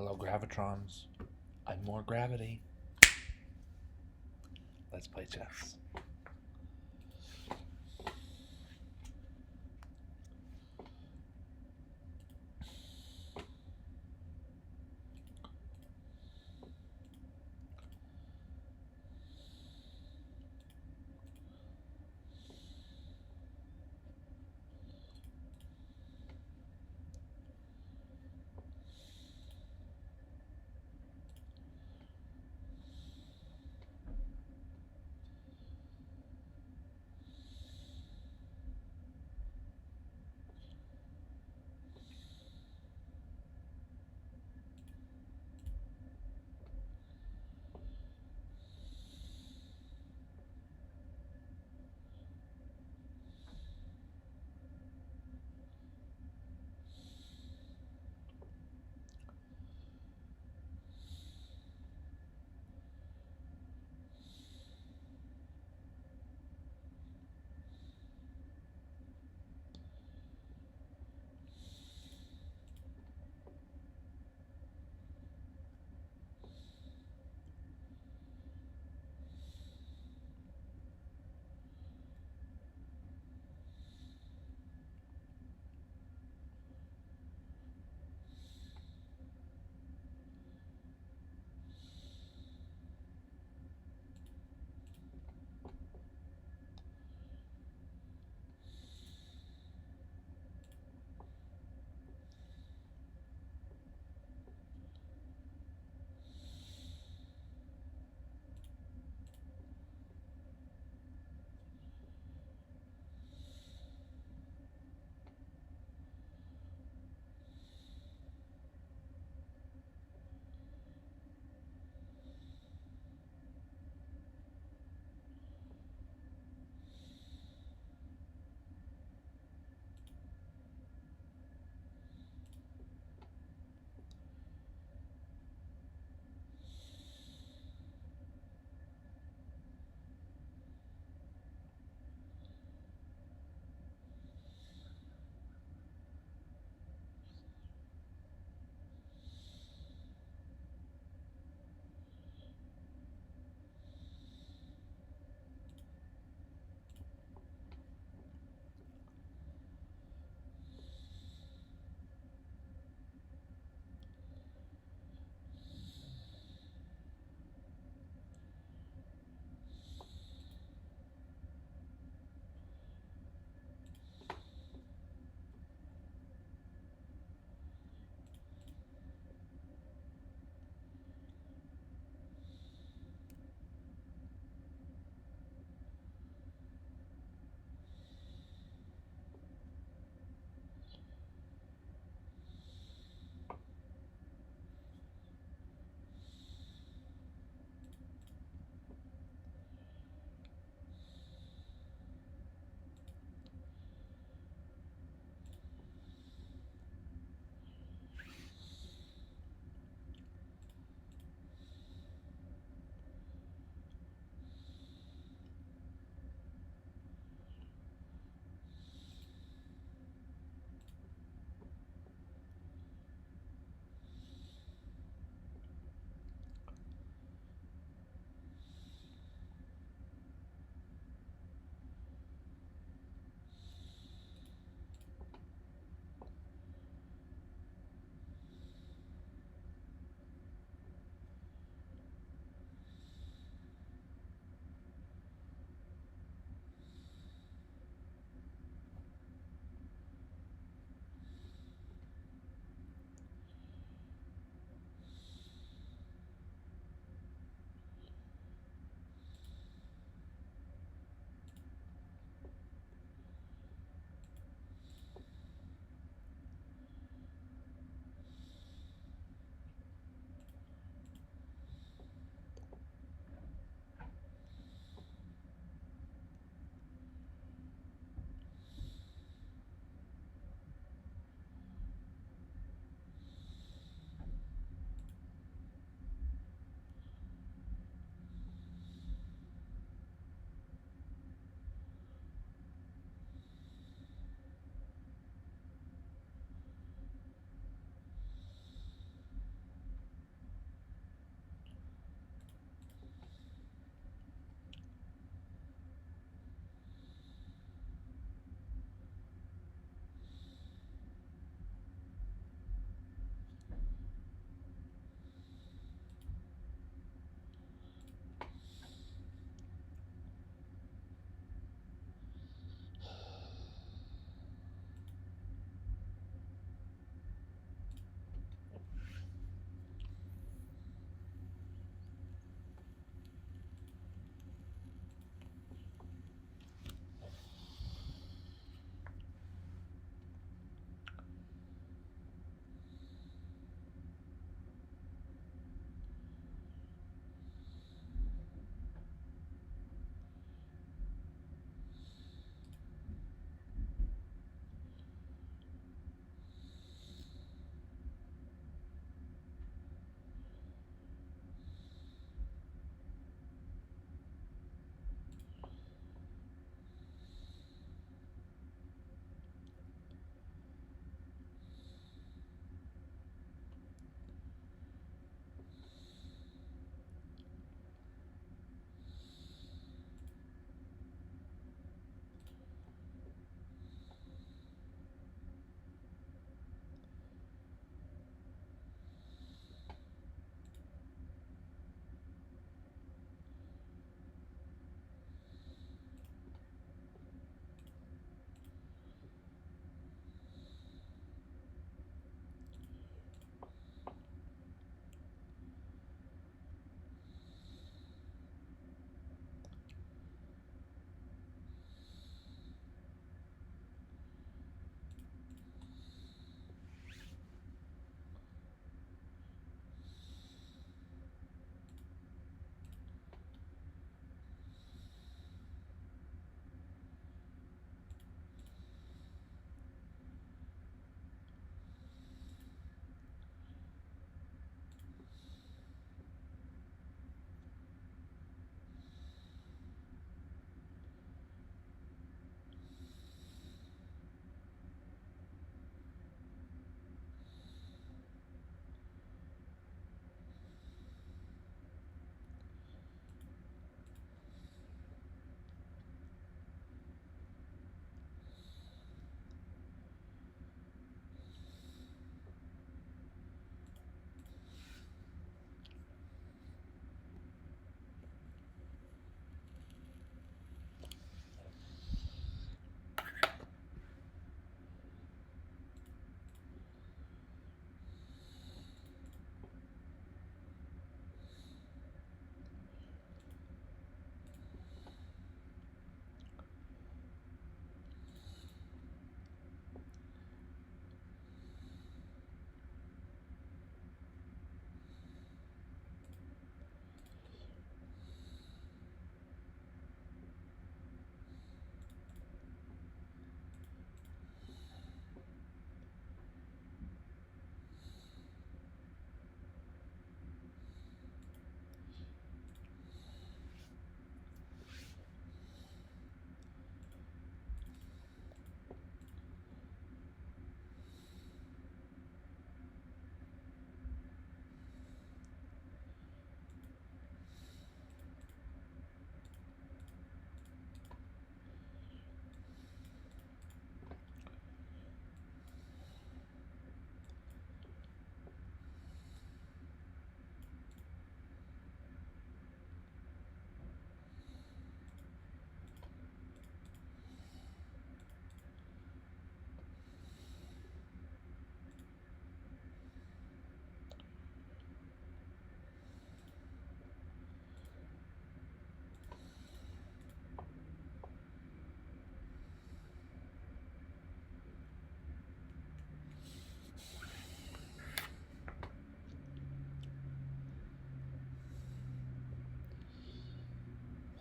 Hello, Gravitrons. I'm more gravity. Let's play chess.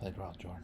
Played well, Jordan.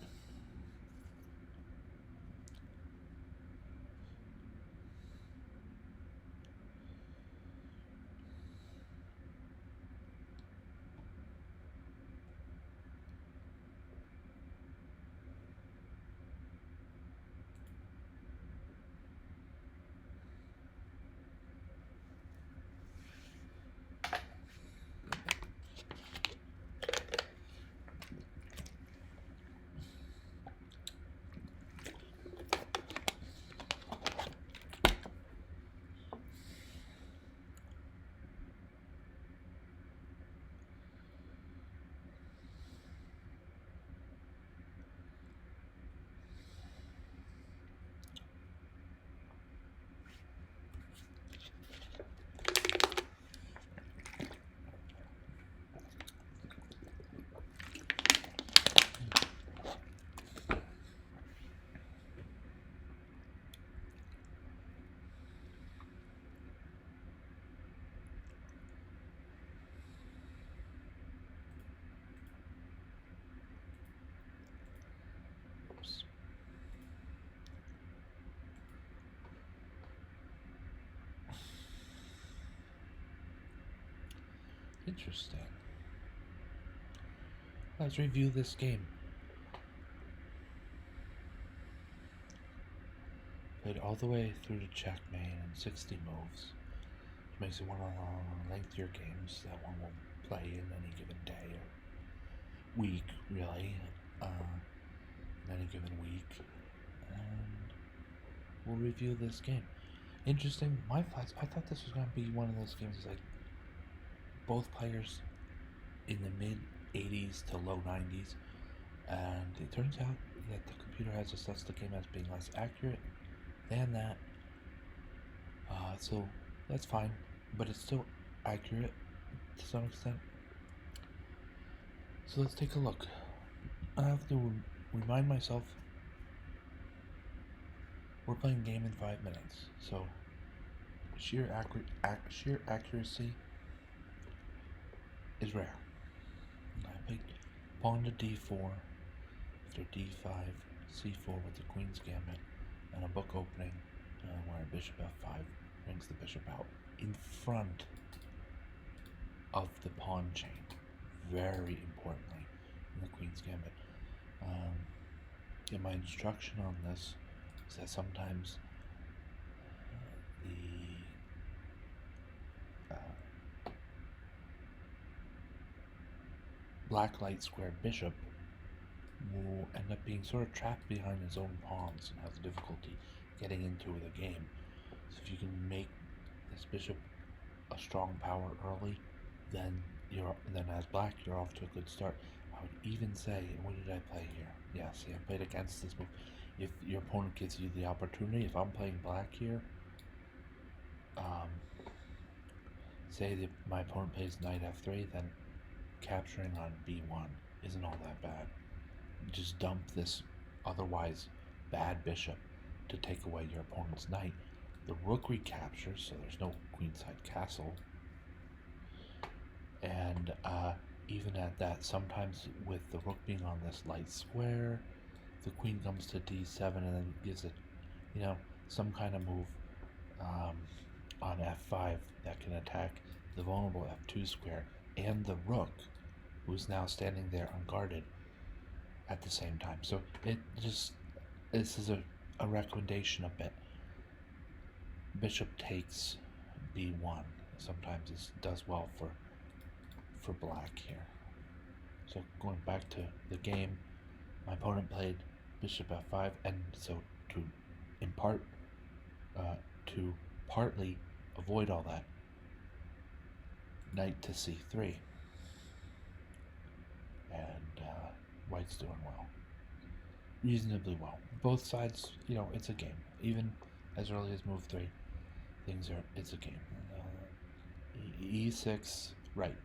Oops. Interesting. Let's review this game. Played all the way through to checkmate in 60 moves, which makes it one of the lengthier games that one will play in any given day or week, really. In any given week. And we'll review this game. Interesting. My thoughts, I thought this was going to be one of those games like both players in the mid 80s to low 90s, and it turns out that the computer has assessed the game as being less accurate than that. So that's fine, but it's still accurate to some extent. So let's take a look. I have to remind myself we're playing game in 5 minutes, so sheer accuracy is rare. I played pawn to d4, after d5, c4 with the queen's gambit, and a book opening where bishop f5 brings the bishop out in front of the pawn chain, very importantly, in the queen's gambit. My instruction on this is that sometimes the black light square bishop will end up being sort of trapped behind his own pawns and has difficulty getting into the game. So if you can make this bishop a strong power early, then as black you're off to a good start. I would even say, what did I play here? Yeah, see, I played against this move. If your opponent gives you the opportunity, if I'm playing black here, say that my opponent plays knight f3, then capturing on b1 isn't all that bad. Just dump this otherwise bad bishop to take away your opponent's knight. The rook recaptures, so there's no queenside castle. And even at that, sometimes with the rook being on this light square, the queen comes to d7 and then gives it, some kind of move on f5 that can attack the vulnerable f2 square and the rook, who's now standing there unguarded at the same time. So this is a recommendation a bit. Bishop takes b1. Sometimes this does well for black here. So going back to the game, my opponent played bishop f5, and so to partly avoid all that, knight to c3, and white's doing well, reasonably well. Both sides, it's a game. Even as early as move 3, it's a game. E6, right,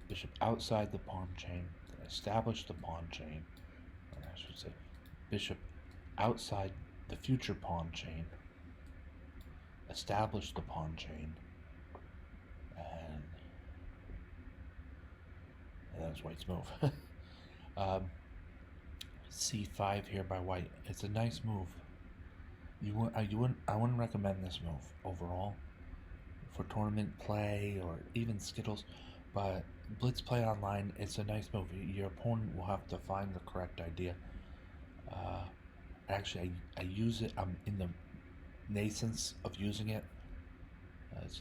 bishop outside the pawn chain, establish the pawn chain, or I should say, bishop outside the future pawn chain, establish the pawn chain, and that's white's move. c5 here by white. It's a nice move. I wouldn't recommend this move overall for tournament play or even Skittles, but Blitz play online, it's a nice move. Your opponent will have to find the correct idea. Uh, Actually, I use it. I'm in the nascence of using it. It's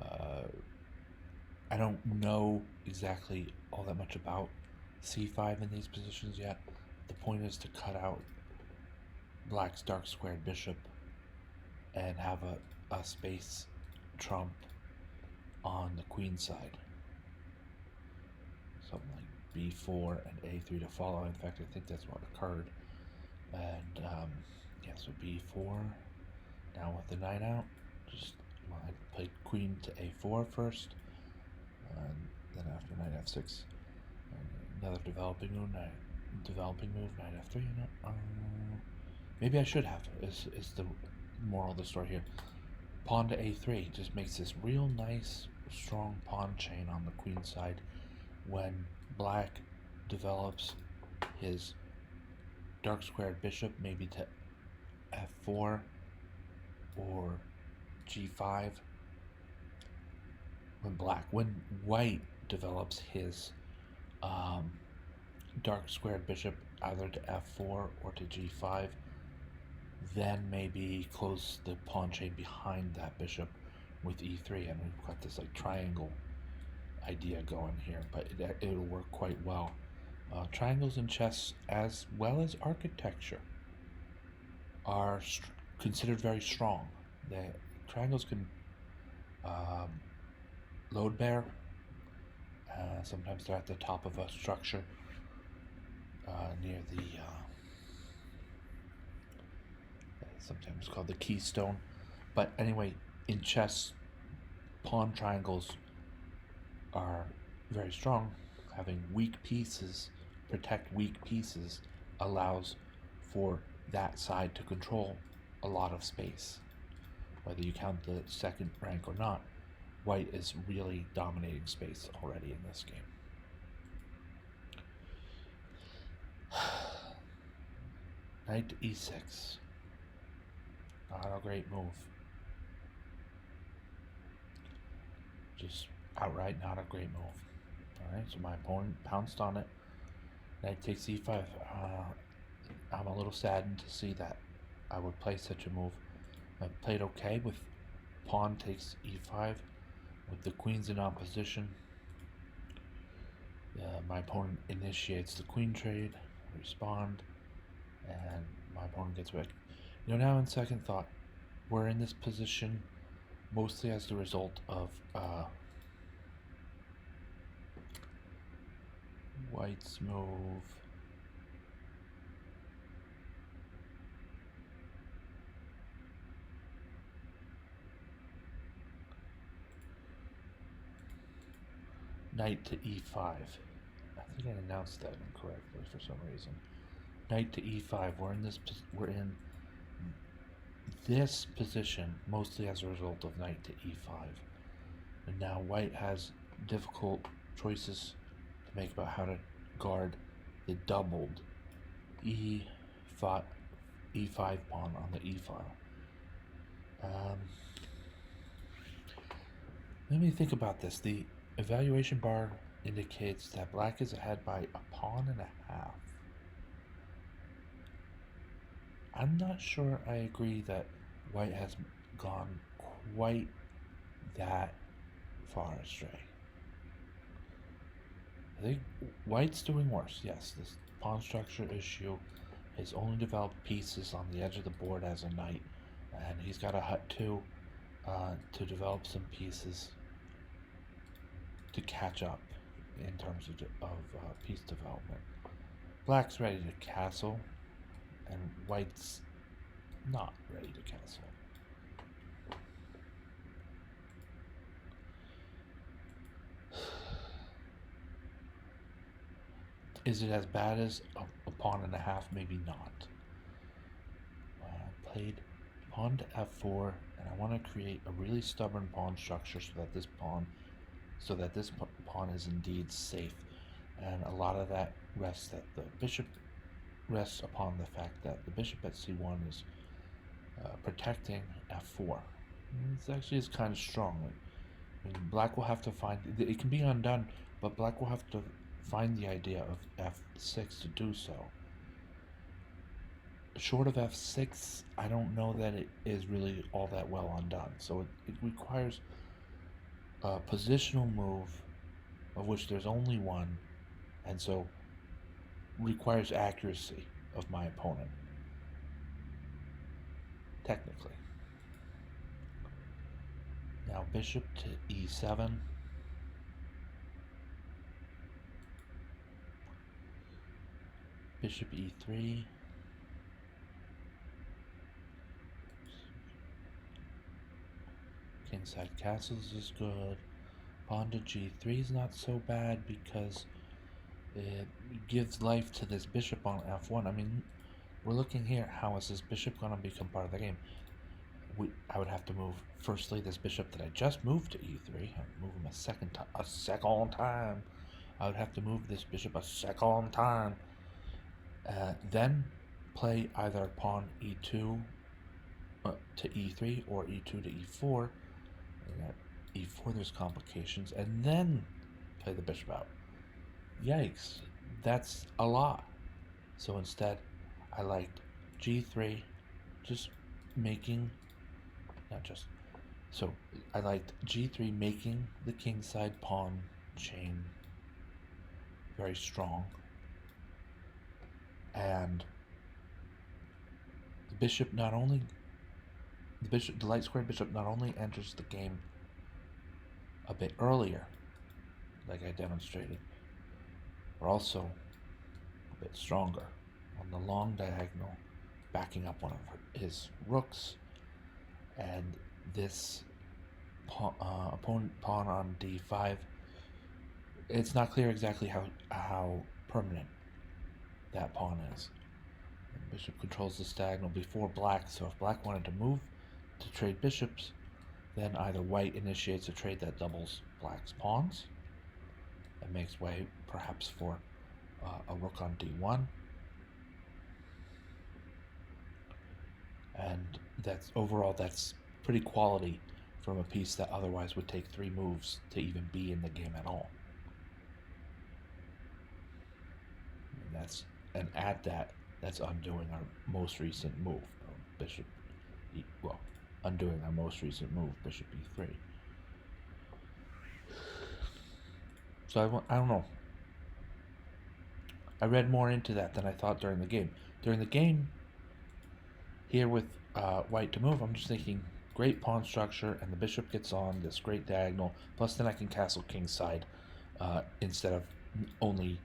uh, I don't know exactly all that much about c5 in these positions yet. The point is to cut out black's dark squared bishop and have a space trump on the queen side. Something like b4 and a3 to follow. In fact, I think that's what occurred. And yeah, so b4. Now with the knight out, just I played queen to a4 first, and then after knight f6, another developing move, knight f3. Maybe I should have. Is the moral of the story here? Pawn to a3 just makes this real nice, strong pawn chain on the queen side. When black develops his dark squared bishop, maybe to f4 or g5. When white develops his dark squared bishop either to f4 or to g5, then maybe close the pawn chain behind that bishop with e3, and we've got this like triangle idea going here, but it'll work quite well. Triangles in chess, as well as architecture, are considered very strong. Triangles can load bear. Sometimes they're at the top of a structure near the sometimes called the keystone. But anyway, in chess, pawn triangles are very strong. Having weak pieces, protect weak pieces, allows for that side to control a lot of space. Whether you count the second rank or not, white is really dominating space already in this game. Knight to e6. Not a great move. Just outright not a great move. Alright, so my opponent pounced on it. Knight takes e5. I'm a little saddened to see that I would play such a move. I played okay with pawn takes e5 with the queens in opposition. My opponent initiates the queen trade, respond, and my opponent gets wrecked. Now in second thought, we're in this position mostly as the result of white's move. Knight to e5. I think I announced that incorrectly for some reason. Knight to e5. We're in this position mostly as a result of knight to e5. And now white has difficult choices to make about how to guard the doubled e5 pawn on the e file. Let me think about this. The evaluation bar indicates that black is ahead by a pawn and a half. I'm not sure I agree that white has gone quite that far astray. I think white's doing worse. Yes, this pawn structure issue has only developed pieces on the edge of the board as a knight, and he's got a hut too to develop some pieces to catch up in terms of piece development. Black's ready to castle, and white's not ready to castle. Is it as bad as a pawn and a half? Maybe not. I played pawn to f4, and I want to create a really stubborn pawn structure so that this pawn so that this pawn is indeed safe. And a lot of that rests that the bishop rests upon the fact that the bishop at c1 is protecting f4. This actually is kind of strong. I mean, black will have to find it can be undone, but black will have to find the idea of f6 to do so. Short of f6, I don't know that it is really all that well undone. So it requires a positional move, of which there's only one, and so requires accuracy of my opponent, technically. Now bishop to e7. Bishop e3. Kingside castles is good. Pawn to g3 is not so bad because it gives life to this bishop on f1. I mean, we're looking here, how is this bishop going to become part of the game? I would have to move, firstly, this bishop that I just moved to e3. I'd move him a second time. I would have to move this bishop a second time. Then play either pawn e2 to e3 or e2 to e4. And at e4 there's complications, and then play the bishop out. Yikes, that's a lot. So instead I liked g3, just making, I liked g3 making the kingside pawn chain very strong, and the light squared bishop not only enters the game a bit earlier, like I demonstrated, but also a bit stronger on the long diagonal, backing up one of his rooks, and this opponent pawn on d5. It's not clear exactly how permanent that pawn is. And bishop controls the diagonal before black, so if black wanted to move to trade bishops, then either white initiates a trade that doubles black's pawns and makes way perhaps for a rook on d1, and that's pretty quality from a piece that otherwise would take 3 moves to even be in the game at all. And at that's undoing our most recent move, undoing our most recent move, bishop e3. So I don't know. I read more into that than I thought during the game. During the game, here with white to move, I'm just thinking great pawn structure, and the bishop gets on this great diagonal. Plus, then I can castle kingside instead of only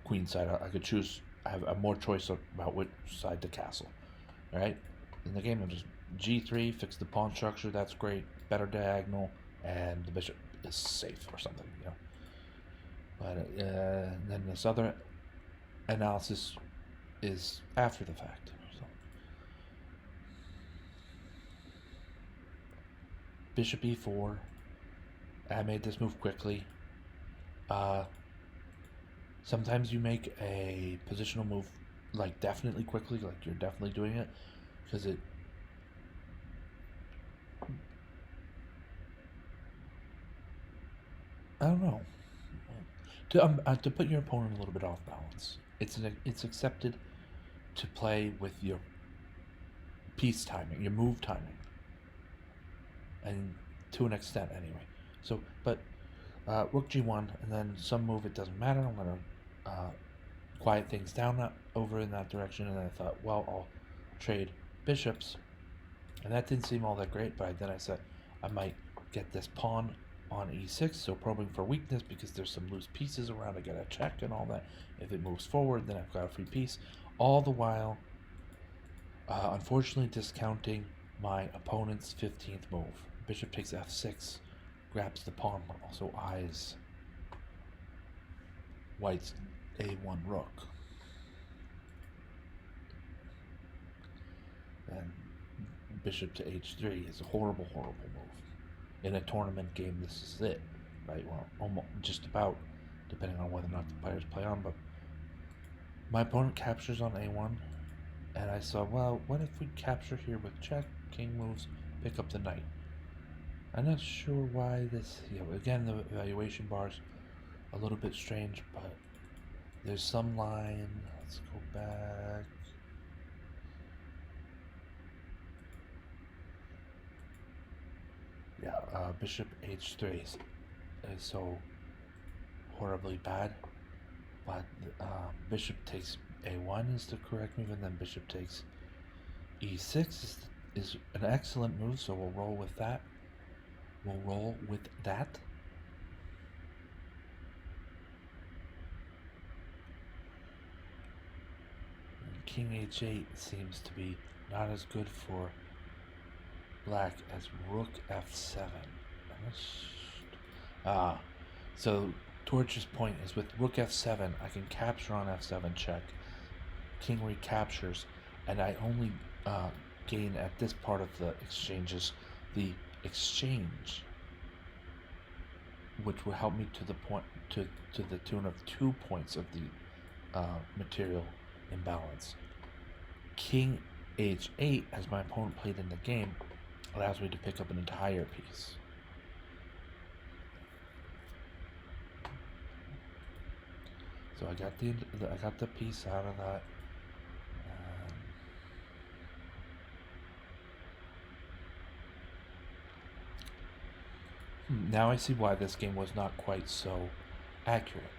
queenside. I could choose. I have more choice about which side to castle. All right. In the game, I'm just g3, fix the pawn structure. That's great. Better diagonal, and the bishop is safe or something. But then this other analysis is after the fact. So. Bishop e4. I made this move quickly. Sometimes you make a positional move like definitely quickly, like you're definitely doing it, because I don't know. To put your opponent a little bit off balance. It's accepted to play with your piece timing, your move timing, and to an extent anyway. So, but rook g1, and then some move, it doesn't matter. I'm gonna quiet things down over in that direction, and then I thought, well, I'll trade bishops, and that didn't seem all that great. But then I said I might get this pawn on e6, so probing for weakness because there's some loose pieces around. I get a check and all that. If it moves forward, then I've got a free piece. All the while, unfortunately, discounting my opponent's 15th move. Bishop takes f6, grabs the pawn, but also eyes white's a1 rook. And bishop to h3 is a horrible, horrible move. In a tournament game, this is it. right? Well, almost just about, depending on whether or not the players play on. But my opponent captures on a1, and I saw, well, what if we capture here with check, king moves, pick up the knight? I'm not sure why this, again, the evaluation bar's a little bit strange, but there's some line. Let's go back. Yeah, bishop h3 is so horribly bad, but bishop takes a1 is the correct move, and then bishop takes e6 is an excellent move, so we'll roll with that. King h8 seems to be not as good for black as rook f7. So Torch's point is with rook f7, I can capture on f7 check. King recaptures, and I only gain at this part of the exchanges the exchange, which will help me to the point to the tune of 2 points of the material imbalance. King h8, as my opponent played in the game, allows me to pick up an entire piece. So I got the piece out of that. Now I see why this game was not quite so accurate.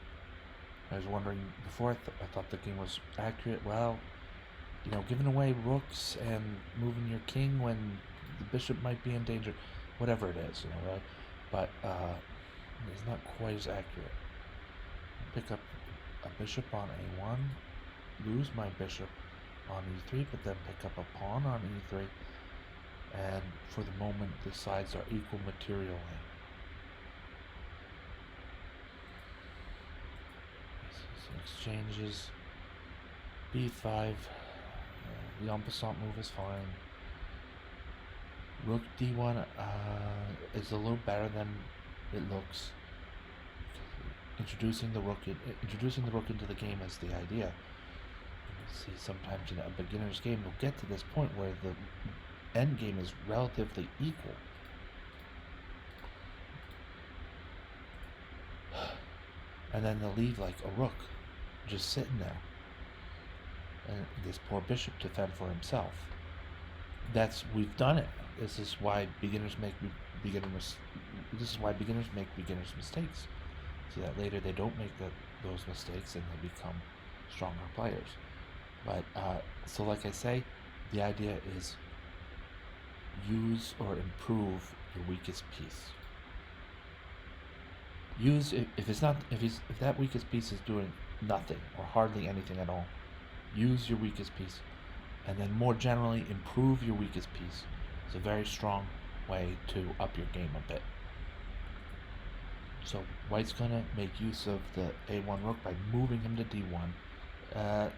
I was wondering before, I thought the game was accurate. Well, giving away rooks and moving your king when the bishop might be in danger, whatever it is, right? But it's not quite as accurate. Pick up a bishop on a1, lose my bishop on e3, but then pick up a pawn on e3, and for the moment the sides are equal materially. Exchanges, b5, the en passant move is fine. Rook d1 is a little better than it looks. Introducing the rook into the game is the idea. You see, sometimes in a beginner's game we'll get to this point where the end game is relatively equal. And then they'll leave like a rook just sitting there, and this poor bishop to fend for himself. We've done it. This is why beginners make beginners mistakes, so that later they don't make those mistakes and they become stronger players. But so like I say, the idea is use or improve your weakest piece. If that weakest piece is doing nothing or hardly anything at all, use your weakest piece, and then more generally improve your weakest piece. It's a very strong way to up your game a bit. So white's gonna make use of the a1 rook by moving him to d1. The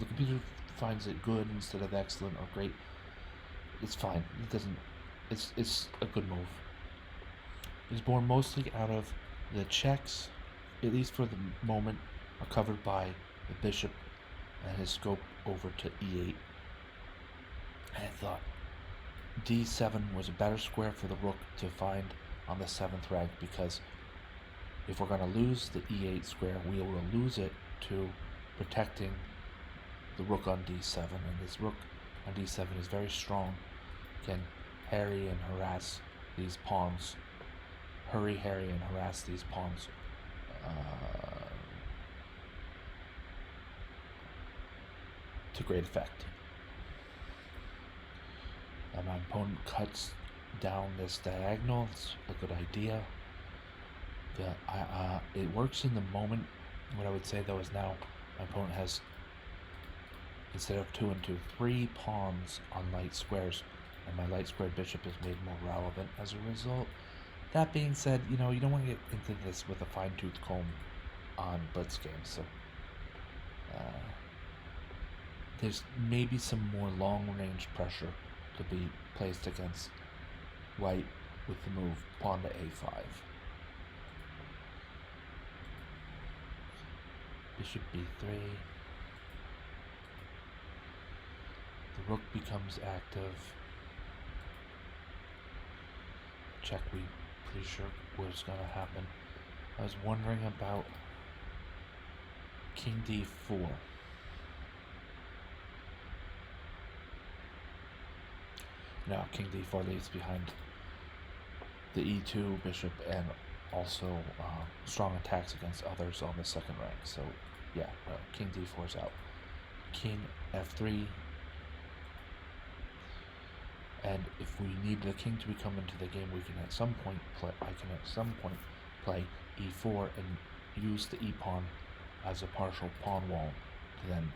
computer finds it good instead of excellent or great. It's fine. It's a good move. It's born mostly out of the checks, at least for the moment, are covered by the bishop and his scope over to e8. And I thought d7 was a better square for the rook to find on the 7th rank, because if we're going to lose the e8 square, we will lose it to protecting the rook on d7, and this rook on d7 is very strong, can harry and harass these pawns. Harry and harass these pawns to great effect. And my opponent cuts down this diagonal. It's a good idea. It works in the moment. What I would say though is now my opponent has, instead of 2 and 2, 3 pawns on light squares, and my light squared bishop is made more relevant as a result. That being said, you don't want to get into this with a fine-tooth comb on blitz games, so there's maybe some more long-range pressure to be placed against white with the move pawn to a5. Bishop b3. The rook becomes active. Check, we pretty sure was gonna happen. I was wondering about king d4. Now king d4 leaves behind the e2 bishop and also strong attacks against others on the second rank. So yeah, king d4 is out. King f3. And if we need the king to come into the game, we can at some point play e4 and use the e pawn as a partial pawn wall to then,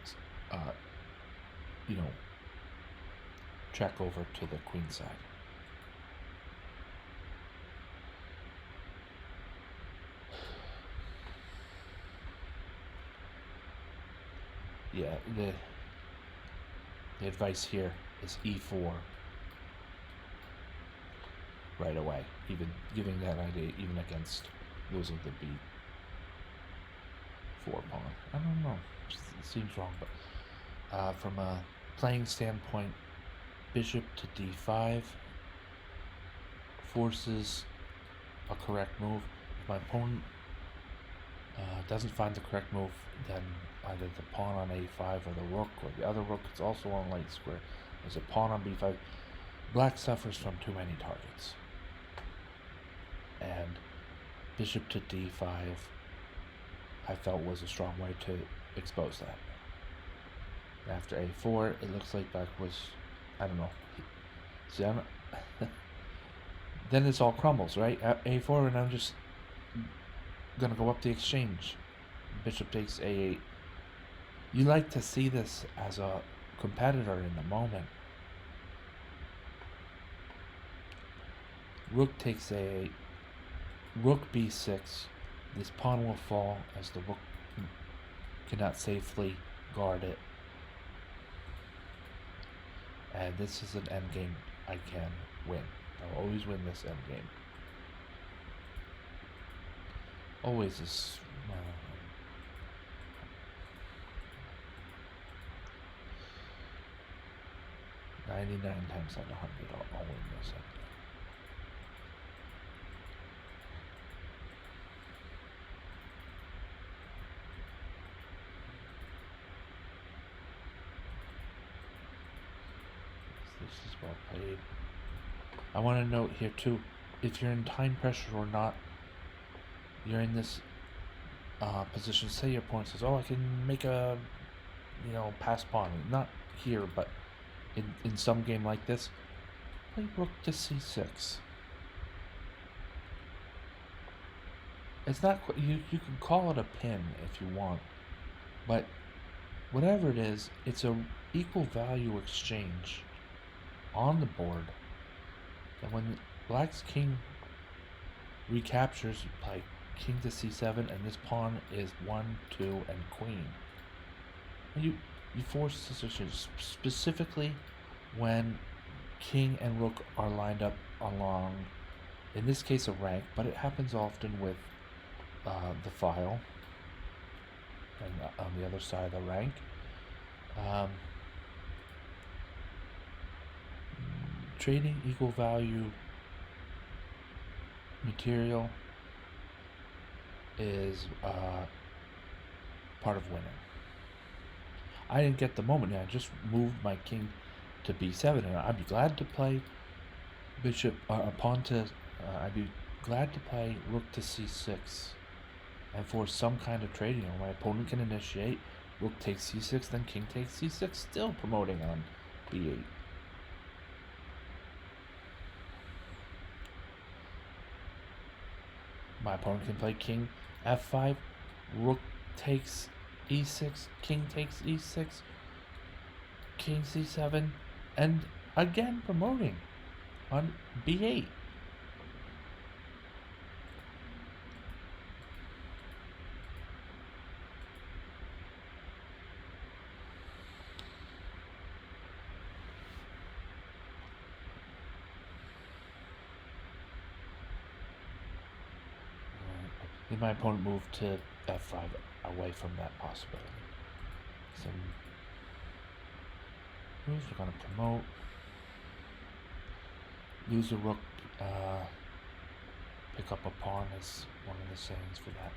check over to the queen side. Yeah, the advice here is e4 right away, even giving that idea even against losing the b4 pawn. I don't know, it seems wrong, but from a playing standpoint, bishop to d5 forces a correct move. If my opponent doesn't find the correct move, then either the pawn on a5 or the rook or the other rook is also on light square. There's a pawn on b5. Black suffers from too many targets. And bishop to d5 I felt was a strong way to expose that. After a4, it looks like black was, I don't know. See, then this all crumbles, right? a4, and I'm just gonna go up the exchange. Bishop takes a8. You like to see this as a competitor in the moment. Rook takes a8. Rook b6. This pawn will fall as the rook cannot safely guard it. And this is an endgame I can win. I'll always win this endgame. Always is. 99 times out of 100, I'll win this endgame. This is well played. I want to note here too, if you're in time pressure or not, you're in this position. Say your opponent says, "Oh, I can make a, pass pawn." Not here, but in some game like this, play rook to c6. It's not. You can call it a pin if you want, but whatever it is, it's a equal value exchange on the board. And when black's king recaptures, you play king to c7, and this pawn is 1, 2, and queen. And you force decisions, specifically when king and rook are lined up along, in this case, a rank, but it happens often with the file and on the other side of the rank. Trading equal value material is part of winning. I didn't get the moment. I just moved my king to b7, and I'd be glad to play bishop pawn to. I'd be glad to play rook to c6, and for some kind of trading, my opponent can initiate. Rook takes c6, then king takes c6, still promoting on b8. My opponent can play king f5, rook takes e6, king takes e6, king c7, and again promoting on b8. Then my opponent moved to f5. away from that possibility. Some moves we're going to promote. Lose a rook, pick up a pawn is one of the sayings for that.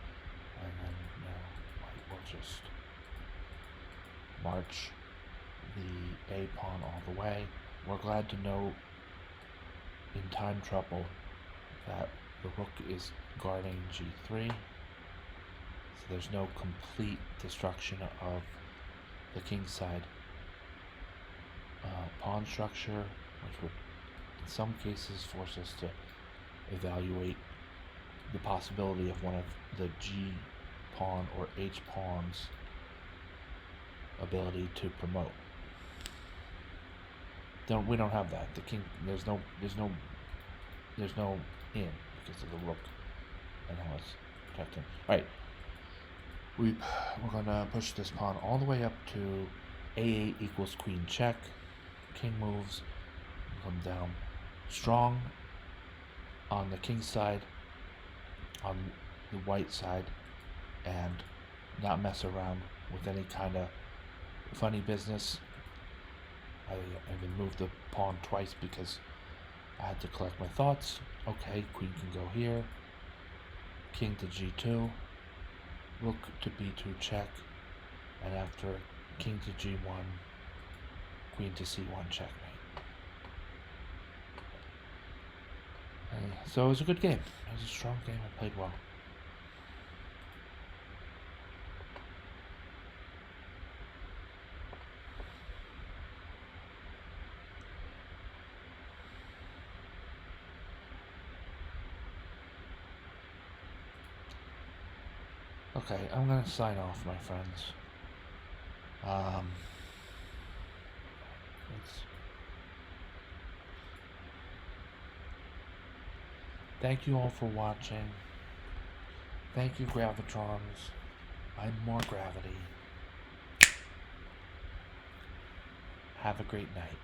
And then, white will just march the A pawn all the way. We're glad to know in time trouble that the rook is guarding G3. So there's no complete destruction of the kingside pawn structure, which would in some cases force us to evaluate the possibility of one of the G pawn or H pawn's ability to promote. We don't have that. The king, there's no in because of the rook and how it's protecting. Right. We're gonna push this pawn all the way up to A8 equals queen check. King moves, come down strong on the king side, on the white side, and not mess around with any kind of funny business. I even moved the pawn twice because I had to collect my thoughts. Okay, queen can go here. King to G2. Rook to B2 check. And after king to G1, queen to C1 checkmate. So it was a good game. It was a strong game. I played well. Okay, I'm gonna sign off, my friends. Thank you all for watching. Thank you, Gravitrons. I'm more gravity. Have a great night.